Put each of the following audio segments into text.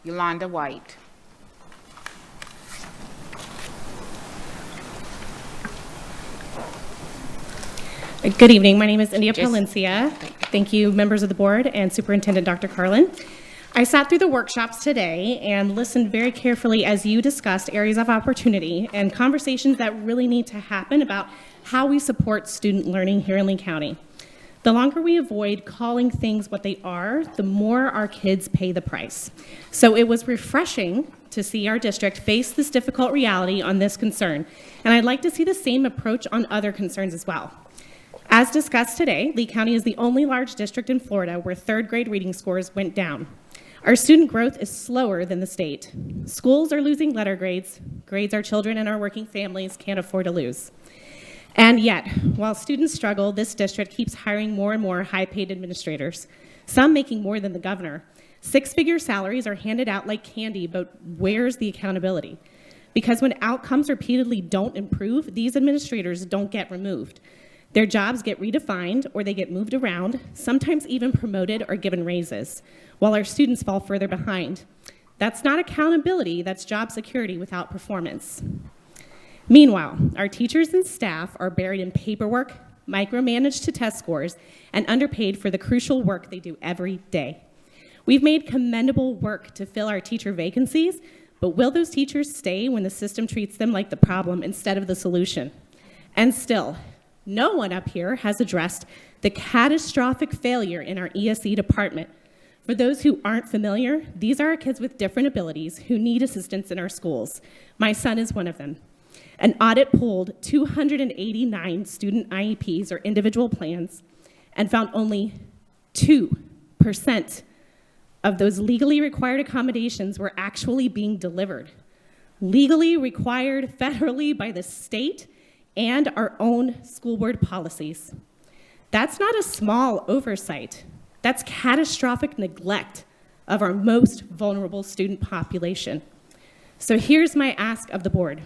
Yolanda White. Good evening. My name is India Palencia. Thank you, members of the board and Superintendent Dr. Carlin. I sat through the workshops today and listened very carefully as you discussed areas of opportunity and conversations that really need to happen about how we support student learning here in Lee County. The longer we avoid calling things what they are, the more our kids pay the price. So it was refreshing to see our district face this difficult reality on this concern, and I'd like to see the same approach on other concerns as well. As discussed today, Lee County is the only large district in Florida where third grade reading scores went down. Our student growth is slower than the state. Schools are losing letter grades, grades our children and our working families can't afford to lose. And yet, while students struggle, this district keeps hiring more and more high-paid administrators, some making more than the governor. Six-figure salaries are handed out like candy, but where's the accountability? Because when outcomes repeatedly don't improve, these administrators don't get removed. Their jobs get redefined or they get moved around, sometimes even promoted or given raises, while our students fall further behind. That's not accountability, that's job security without performance. Meanwhile, our teachers and staff are buried in paperwork, micromanaged to test scores, and underpaid for the crucial work they do every day. We've made commendable work to fill our teacher vacancies, but will those teachers stay when the system treats them like the problem instead of the solution? And still, no one up here has addressed the catastrophic failure in our ESE department. For those who aren't familiar, these are our kids with different abilities who need assistance in our schools. My son is one of them. An audit pulled 289 student IEPs, or individual plans, and found only 2% of those legally required accommodations were actually being delivered. Legally required federally by the state and our own school board policies. That's not a small oversight. That's catastrophic neglect of our most vulnerable student population. So here's my ask of the board.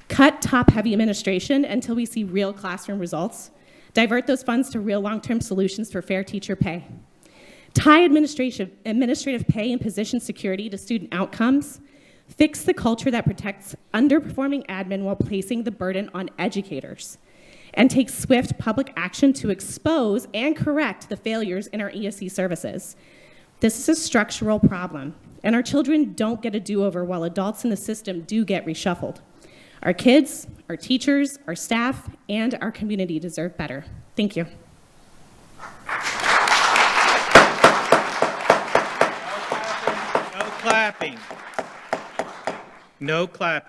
Cut top-heavy administration until we see real classroom results. Divert those funds to real long-term solutions for fair teacher pay. Tie administrative pay and position security to student outcomes. Fix the culture that protects underperforming admin while placing the burden on educators. And take swift public action to expose and correct the failures in our ESE services. This is a structural problem, and our children don't get a do-over while adults in the system do get reshuffled. Our kids, our teachers, our staff, and our community deserve better. Thank you. No clapping. No clapping.